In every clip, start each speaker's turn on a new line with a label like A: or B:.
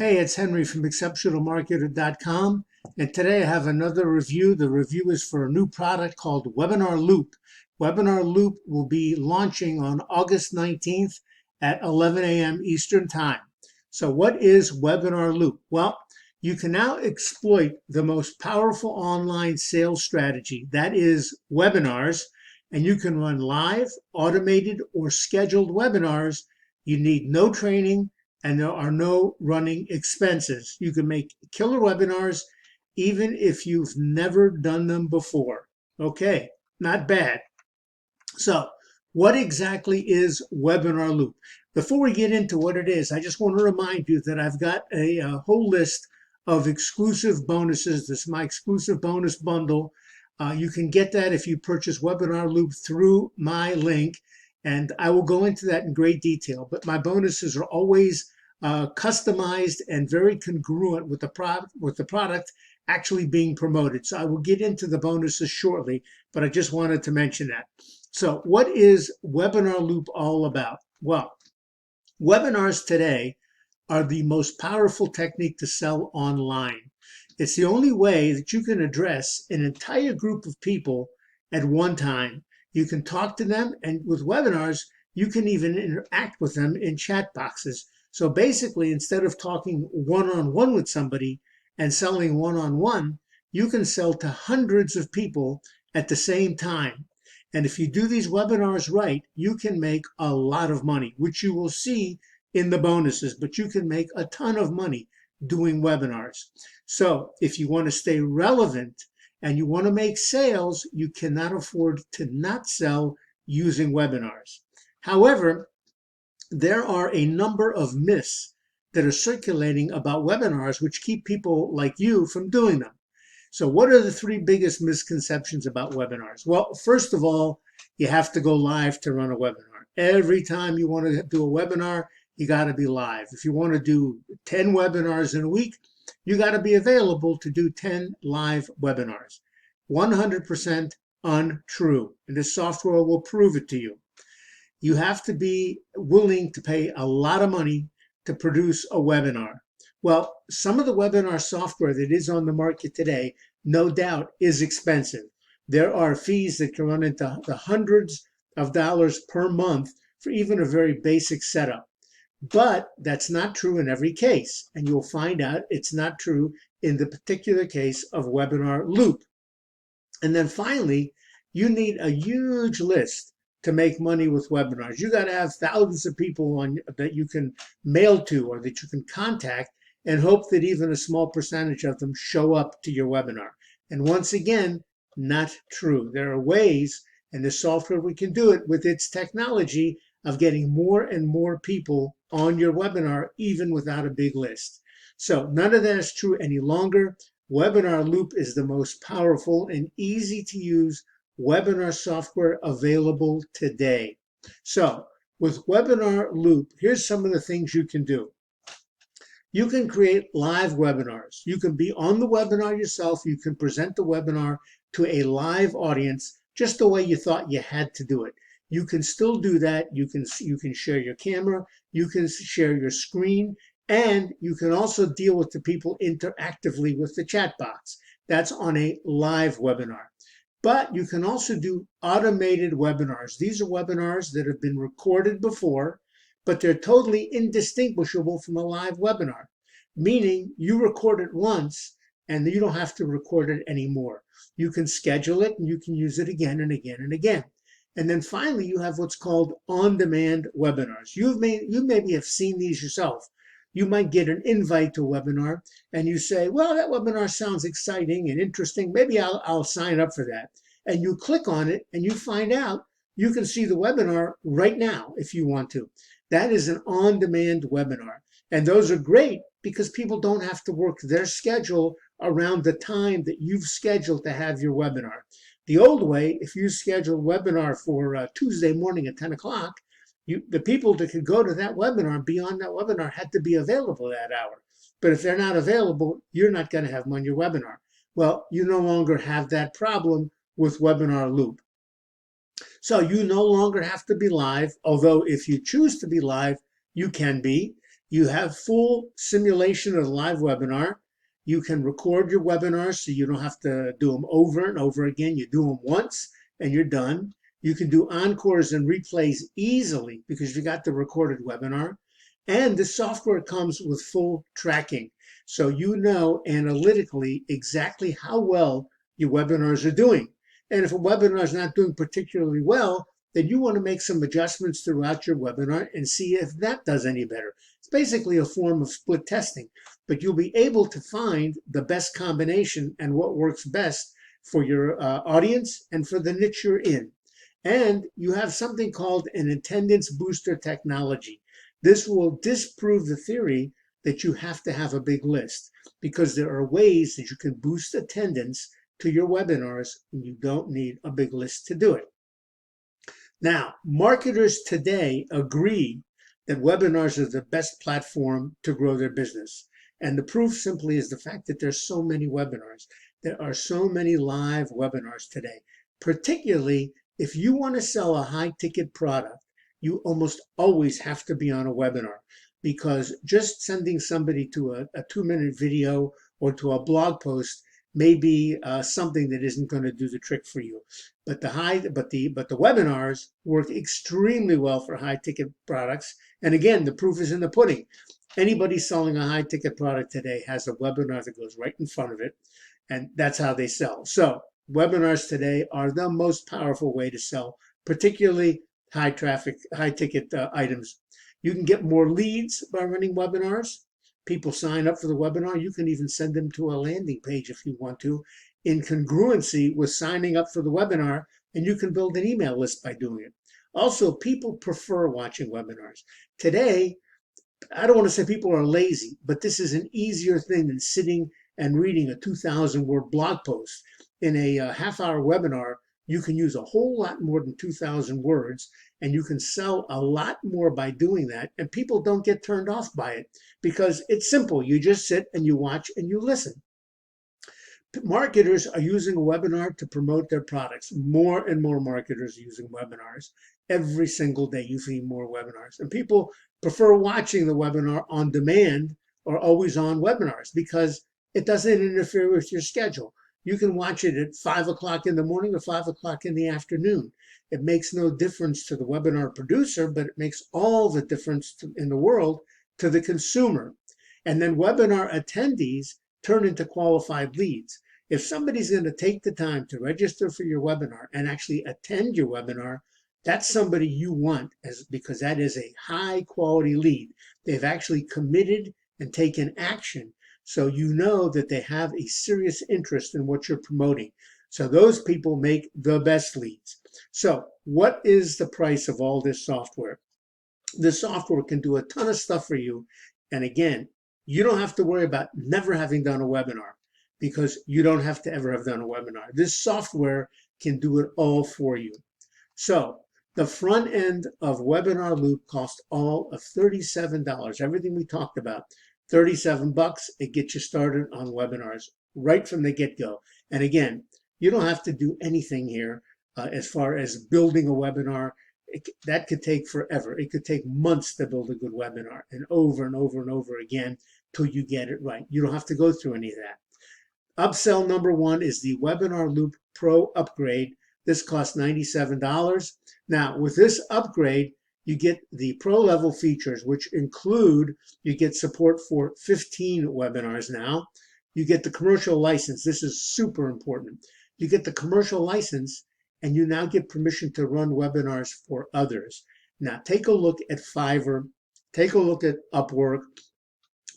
A: Hey, it's Henry from exceptionalmarketer.com, and today I have another review. The review is for a new product called Webinarloop. Webinarloop will be launching on August 19th at 11 a.m. Eastern Time. So what is Webinarloop? Well, you can now exploit the most powerful online sales strategy, that is webinars, and you can run live, automated, or scheduled webinars. You need no training and there are no running expenses. You can make killer webinars even if you've never done them before. Okay, not bad. So, what exactly is Webinarloop? Before we get into what it is, I just want to remind you that I've got a whole list of exclusive bonuses. This is my exclusive bonus bundle. You can get that if you purchase Webinarloop through my link, and I will go into that in great detail. But my bonuses are always customized and very congruent with the product actually being promoted. So I will get into the bonuses shortly, but I just wanted to mention that. So what is Webinarloop all about? Well, webinars today are the most powerful technique to sell online. It's the only way that you can address an entire group of people at one time. You can talk to them, and with webinars, you can even interact with them in chat boxes. So basically, instead of talking one-on-one with somebody and selling one-on-one, you can sell to hundreds of people at the same time. And if you do these webinars right, you can make a lot of money, which you will see in the bonuses, but you can make a ton of money doing webinars. So if you want to stay relevant and you want to make sales, you cannot afford to not sell using webinars. However, there are a number of myths that are circulating about webinars which keep people like you from doing them. So what are the three biggest misconceptions about webinars? Well, first of all, you have to go live to run a webinar. Every time you want to do a webinar, you got to be live. If you want to do 10 webinars in a week, you got to be available to do 10 live webinars. 100% untrue. And this software will prove it to you. You have to be willing to pay a lot of money to produce a webinar. Well, some of the webinar software that is on the market today, no doubt, is expensive. There are fees that can run into the hundreds of dollars per month for even a very basic setup. But that's not true in every case, and you'll find out it's not true in the particular case of Webinarloop. And then finally, you need a huge list to make money with webinars. You got to have thousands of people on that you can mail to or that you can contact and hope that even a small percentage of them show up to your webinar. And once again, not true. There are ways, and the software we can do it with its technology of getting more and more people on your webinar, even without a big list. So none of that is true any longer. Webinarloop is the most powerful and easy to use webinar software available today. So with Webinarloop, here's some of the things you can do. You can create live webinars. You can be on the webinar yourself. You can present the webinar to a live audience just the way you thought you had to do it. You can still do that. You can share your camera. You can share your screen. And you can also deal with the people interactively with the chat box. That's on a live webinar. But you can also do automated webinars. These are webinars that have been recorded before, but they're totally indistinguishable from a live webinar, meaning you record it once and you don't have to record it anymore. You can schedule it and you can use it again and again and again. And then finally, you have what's called on-demand webinars. You maybe have seen these yourself. You might get an invite to a webinar and you say, well, that webinar sounds exciting and interesting. Maybe I'll sign up for that. And you click on it and you find out you can see the webinar right now if you want to. That is an on-demand webinar. And those are great because people don't have to work their schedule around the time that you've scheduled to have your webinar. The old way, if you schedule a webinar for Tuesday morning at 10 o'clock, the people that could go to that webinar and be on that webinar had to be available that hour. But if they're not available, you're not going to have them on your webinar. Well, you no longer have that problem with Webinarloop. So you no longer have to be live, although if you choose to be live, you can be. You have full simulation of the live webinar. You can record your webinars so you don't have to do them over and over again. You do them once and you're done. You can do encores and replays easily because you got the recorded webinar. And the software comes with full tracking. So you know analytically exactly how well your webinars are doing. And if a webinar is not doing particularly well, then you want to make some adjustments throughout your webinar and see if that does any better. It's basically a form of split testing, but you'll be able to find the best combination and what works best for your audience and for the niche you're in. And you have something called an attendance booster technology. This will disprove the theory that you have to have a big list, because there are ways that you can boost attendance to your webinars and you don't need a big list to do it. Now, marketers today agree that webinars are the best platform to grow their business. And the proof simply is the fact that there's so many webinars. There are so many live webinars today. Particularly if you want to sell a high ticket product, you almost always have to be on a webinar, because just sending somebody to a 2-minute video or to a blog post may be something that isn't going to do the trick for you. But the webinars work extremely well for high ticket products. And again, the proof is in the pudding. Anybody selling a high ticket product today has a webinar that goes right in front of it, and that's how they sell. So webinars today are the most powerful way to sell, particularly high traffic, high ticket items. You can get more leads by running webinars. People sign up for the webinar. You can even send them to a landing page if you want to, in congruency with signing up for the webinar, and you can build an email list by doing it. Also, people prefer watching webinars. Today, I don't want to say people are lazy, but this is an easier thing than sitting and reading a 2,000-word blog post. In a half-hour webinar, you can use a whole lot more than 2,000 words, and you can sell a lot more by doing that, and people don't get turned off by it because it's simple. You just sit and you watch and you listen. Marketers are using a webinar to promote their products. More and more marketers are using webinars. Every single day you see more webinars. And people prefer watching the webinar on demand or always on webinars because it doesn't interfere with your schedule. You can watch it at 5 o'clock in the morning or 5 o'clock in the afternoon. It makes no difference to the webinar producer, but it makes all the difference in the world to the consumer. And then webinar attendees turn into qualified leads. If somebody's going to take the time to register for your webinar and actually attend your webinar, that's somebody you want, because that is a high quality lead. They've actually committed and taken action. So you know that they have a serious interest in what you're promoting. So those people make the best leads. So what is the price of all this software? This software can do a ton of stuff for you. And again, you don't have to worry about never having done a webinar, because you don't have to ever have done a webinar. This software can do it all for you. So the front end of Webinarloop costs all of $37. Everything we talked about, $37. It gets you started on webinars right from the get-go. And again, you don't have to do anything here as far as building a webinar. That could take forever. It could take months to build a good webinar, and over and over and over again till you get it right. You don't have to go through any of that. Upsell number one is the Webinarloop Pro upgrade. This costs $97. Now, with this upgrade, you get the pro level features, which include, you get support for 15 webinars now. You get the commercial license. This is super important. You get the commercial license, and you now get permission to run webinars for others. Now, take a look at Fiverr, take a look at Upwork,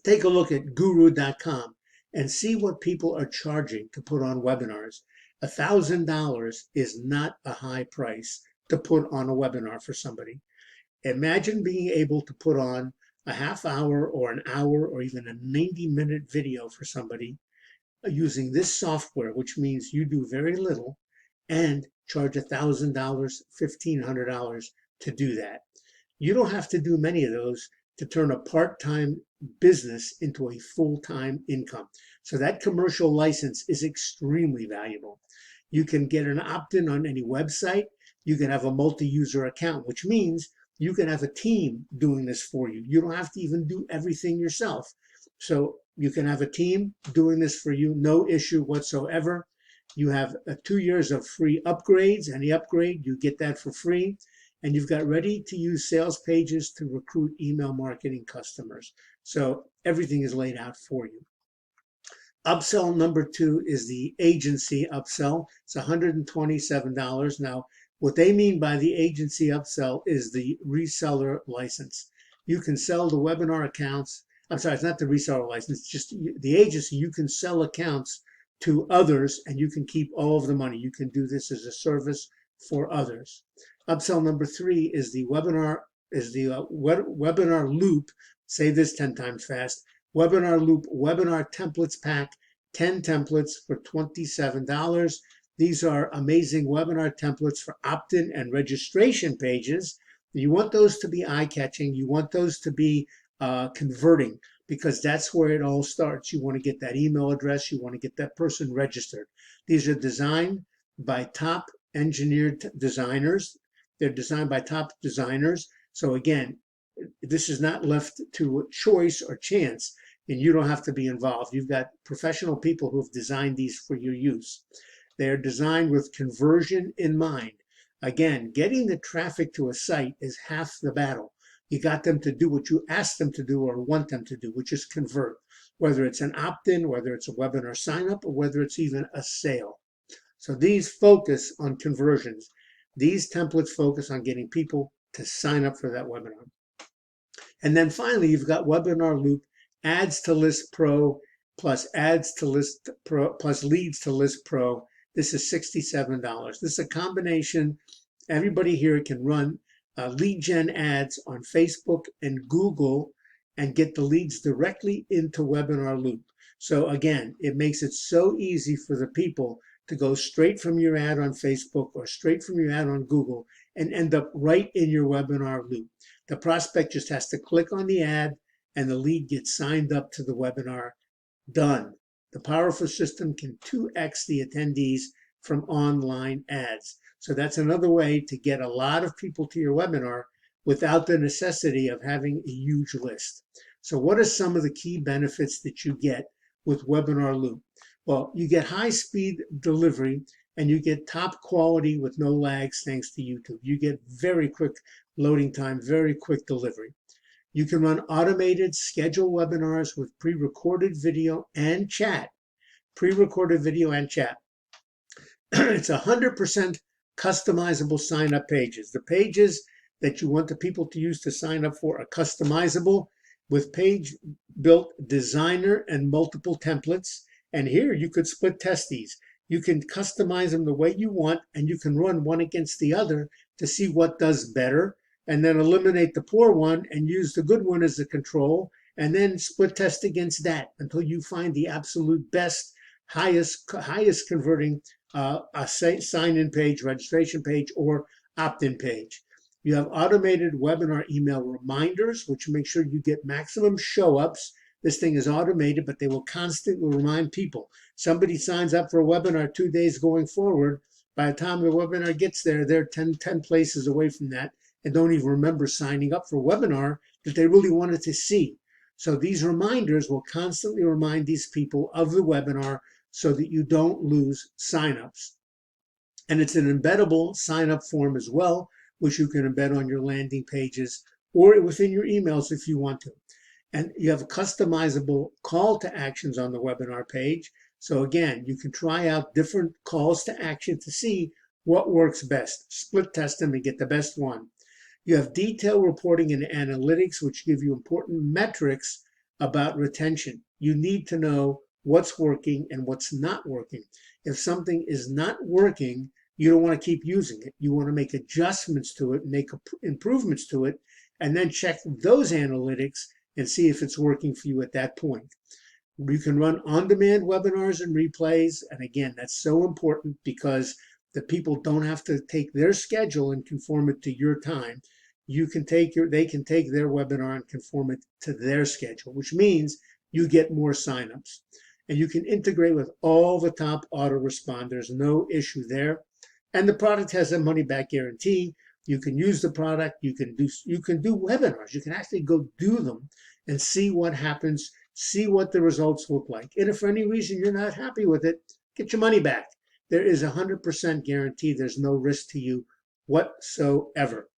A: take a look at guru.com, and see what people are charging to put on webinars. $1,000 is not a high price to put on a webinar for somebody. Imagine being able to put on a half hour or an hour or even a 90-minute video for somebody using this software, which means you do very little, and charge $1,000, $1,500 to do that. You don't have to do many of those to turn a part-time business into a full-time income. So that commercial license is extremely valuable. You can get an opt-in on any website. You can have a multi-user account, which means you can have a team doing this for you. You don't have to even do everything yourself. So you can have a team doing this for you, no issue whatsoever. You have 2 years of free upgrades. Any upgrade, you get that for free. And you've got ready to use sales pages to recruit email marketing customers. So everything is laid out for you. Upsell number 2 is the agency upsell. It's $127. Now, what they mean by the agency upsell is the reseller license. You can sell the webinar accounts. I'm sorry, it's not the reseller license, it's just the agency. You can sell accounts to others and you can keep all of the money. You can do this as a service for others. Upsell number 3 is the Webinar Loop. Say this 10 times fast. Webinarloop Webinar Templates Pack, 10 templates for $27. These are amazing webinar templates for opt-in and registration pages. You want those to be eye-catching. You want those to be converting, because that's where it all starts. You want to get that email address. You want to get that person registered. These are designed by top engineered designers. They're designed by top designers. So again, this is not left to choice or chance, and you don't have to be involved. You've got professional people who have designed these for your use. They are designed with conversion in mind. Again, getting the traffic to a site is half the battle. You got them to do what you ask them to do or want them to do, which is convert, whether it's an opt-in, whether it's a webinar sign-up, or whether it's even a sale. So these focus on conversions. These templates focus on getting people to sign up for that webinar. And then finally, you've got Webinarloop Ads to List Pro plus Ads to List Pro plus Leads to List Pro. This is $67. This is a combination. Everybody here can run lead gen ads on Facebook and Google and get the leads directly into Webinarloop. So again, it makes it so easy for the people to go straight from your ad on Facebook or straight from your ad on Google and end up right in your webinar loop. The prospect just has to click on the ad and the lead gets signed up to the webinar. Done. The powerful system can 2x the attendees from online ads. So that's another way to get a lot of people to your webinar without the necessity of having a huge list. So what are some of the key benefits that you get with Webinarloop? Well, you get high-speed delivery and you get top quality with no lags thanks to YouTube. You get very quick loading time, very quick delivery. You can run automated scheduled webinars with pre-recorded video and chat. Pre-recorded video and chat. It's 100% customizable sign-up pages. The pages that you want the people to use to sign up for are customizable with page-built designer and multiple templates. And here you could split test these. You can customize them the way you want, and you can run one against the other to see what does better, and then eliminate the poor one and use the good one as the control, and then split test against that until you find the absolute best, highest converting sign-in page, registration page, or opt-in page. You have automated webinar email reminders, which make sure you get maximum show-ups. This thing is automated, but they will constantly remind people. Somebody signs up for a webinar 2 days going forward. By the time the webinar gets there, they're 10 places away from that and don't even remember signing up for a webinar that they really wanted to see. So these reminders will constantly remind these people of the webinar so that you don't lose signups. And it's an embeddable sign-up form as well, which you can embed on your landing pages or within your emails if you want to. And you have customizable call to actions on the webinar page. So again, you can try out different calls to action to see what works best. Split test them and get the best one. You have detailed reporting and analytics, which give you important metrics about retention. You need to know what's working and what's not working. If something is not working, you don't want to keep using it. You want to make adjustments to it, make improvements to it, and then check those analytics and see if it's working for you at that point. You can run on-demand webinars and replays. And again, that's so important because the people don't have to take their schedule and conform it to your time. They can take their webinar and conform it to their schedule, which means you get more signups. And you can integrate with all the top autoresponders, no issue there. And the product has a money-back guarantee. You can use the product. You can do webinars. You can actually go do them and see what happens, see what the results look like. And if for any reason you're not happy with it, get your money back. There is 100% guarantee. There's no risk to you whatsoever.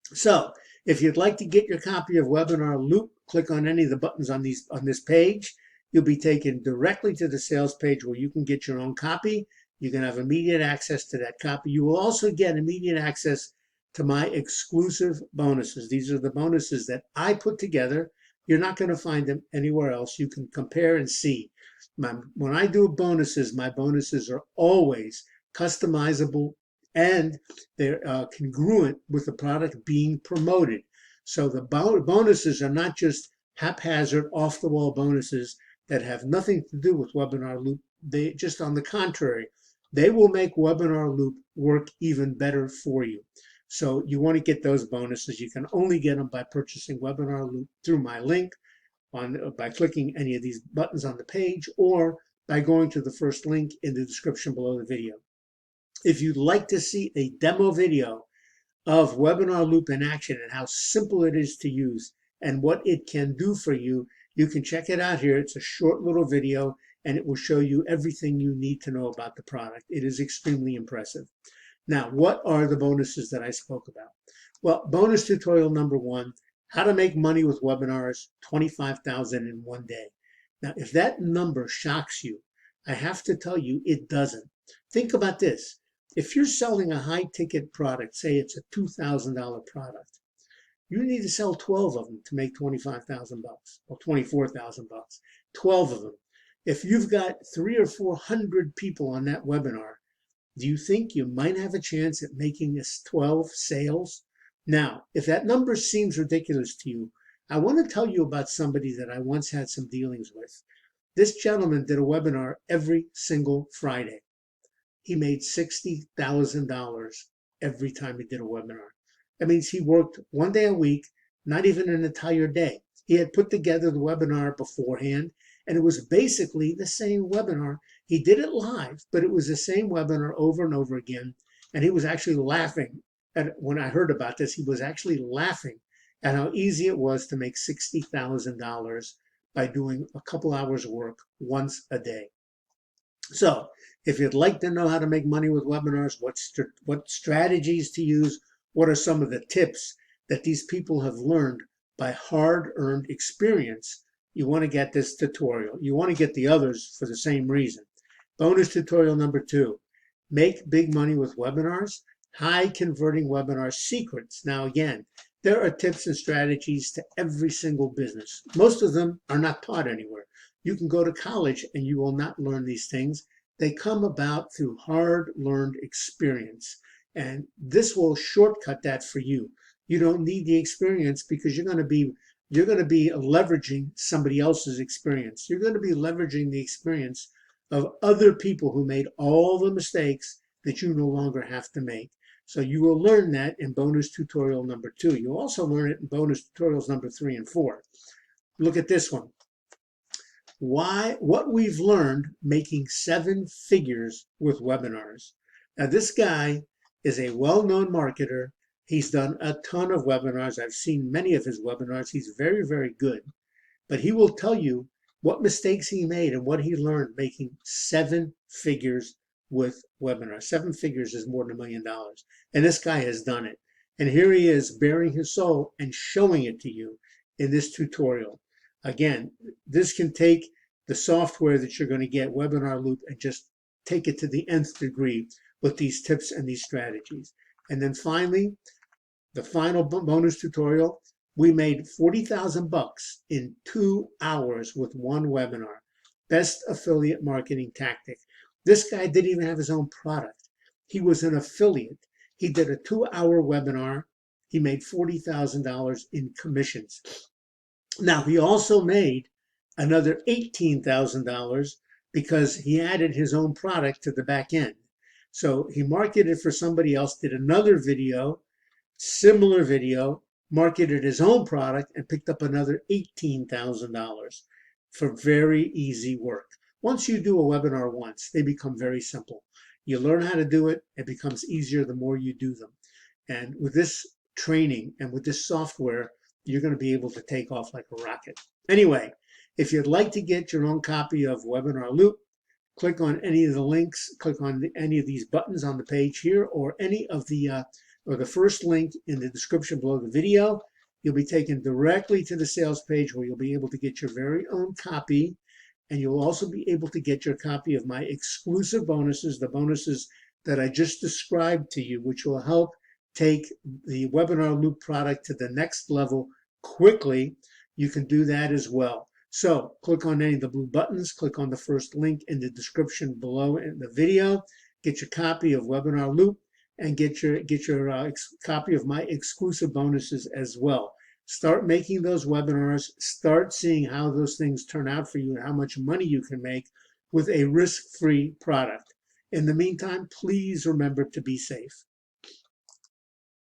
A: So if you'd like to get your copy of Webinarloop, click on any of the buttons on this page. You'll be taken directly to the sales page where you can get your own copy. You can have immediate access to that copy. You will also get immediate access to my exclusive bonuses. These are the bonuses that I put together. You're not going to find them anywhere else. You can compare and see. When I do bonuses, my bonuses are always customizable and they're congruent with the product being promoted. So the bonuses are not just haphazard, off-the-wall bonuses that have nothing to do with Webinarloop. They just, on the contrary, they will make Webinarloop work even better for you. So you want to get those bonuses. You can only get them by purchasing Webinarloop through my link, by clicking any of these buttons on the page, or by going to the first link in the description below the video. If you'd like to see a demo video of Webinarloop in action and how simple it is to use and what it can do for you, you can check it out here. It's a short little video and it will show you everything you need to know about the product. It is extremely impressive. Now, what are the bonuses that I spoke about? Well, bonus tutorial number 1, how to make money with webinars, 25,000 in one day. Now, if that number shocks you, I have to tell you it doesn't. Think about this. If you're selling a high-ticket product, say it's a $2,000 product, you need to sell 12 of them to make 25,000 bucks or 24,000 bucks. 12 of them. If you've got 300 or 400 people on that webinar, do you think you might have a chance at making this 12 sales? Now, if that number seems ridiculous to you, I want to tell you about somebody that I once had some dealings with. This gentleman did a webinar every single Friday. He made $60,000 every time he did a webinar. That means he worked one day a week, not even an entire day. He had put together the webinar beforehand, and it was basically the same webinar. He did it live, but it was the same webinar over and over again. And he was actually laughing. And when I heard about this, he was actually laughing at how easy it was to make $60,000 by doing a couple hours of work once a day. So if you'd like to know how to make money with webinars, what strategies to use, what are some of the tips that these people have learned by hard-earned experience, you want to get this tutorial. You want to get the others for the same reason. Bonus tutorial number 2, make big money with webinars, high converting webinar secrets. Now again, there are tips and strategies to every single business. Most of them are not taught anywhere. You can go to college and you will not learn these things. They come about through hard-learned experience. And this will shortcut that for you. You don't need the experience because you're going to be leveraging somebody else's experience. You're going to be leveraging the experience of other people who made all the mistakes that you no longer have to make. So you will learn that in bonus tutorial number 2. You'll also learn it in bonus tutorials number 3 and 4. Look at this one. What we've learned making 7 figures with webinars. Now this guy is a well-known marketer. He's done a ton of webinars. I've seen many of his webinars. He's very, very good. But he will tell you what mistakes he made and what he learned making 7 figures with webinars. 7 figures is more than $1 million. And this guy has done it. And here he is bearing his soul and showing it to you in this tutorial. Again, this can take the software that you're going to get, Webinarloop, and just take it to the nth degree with these tips and these strategies. And then finally, the final bonus tutorial, we made 40,000 bucks in 2 hours with one webinar. Best affiliate marketing tactic. This guy didn't even have his own product. He was an affiliate. He did a 2-hour webinar. He made $40,000 in commissions. Now, he also made another $18,000 because he added his own product to the back end. So he marketed for somebody else, did another video, similar video, marketed his own product, and picked up another $18,000 for very easy work. Once you do a webinar once, they become very simple. You learn how to do it. It becomes easier the more you do them. And with this training and with this software, you're going to be able to take off like a rocket. Anyway, if you'd like to get your own copy of Webinar Loop, click on any of the links, click on any of these buttons on the page here, or any of the or the first link in the description below the video. You'll be taken directly to the sales page where you'll be able to get your very own copy, and you'll also be able to get your copy of my exclusive bonuses, the bonuses that I just described to you, which will help take the Webinar Loop product to the next level quickly. You can do that as well. So click on any of the blue buttons, click on the first link in the description below in the video, get your copy of Webinar Loop, and get your copy of my exclusive bonuses as well. Start making those webinars, start seeing how those things turn out for you and how much money you can make with a risk-free product. In the meantime, please remember to be safe.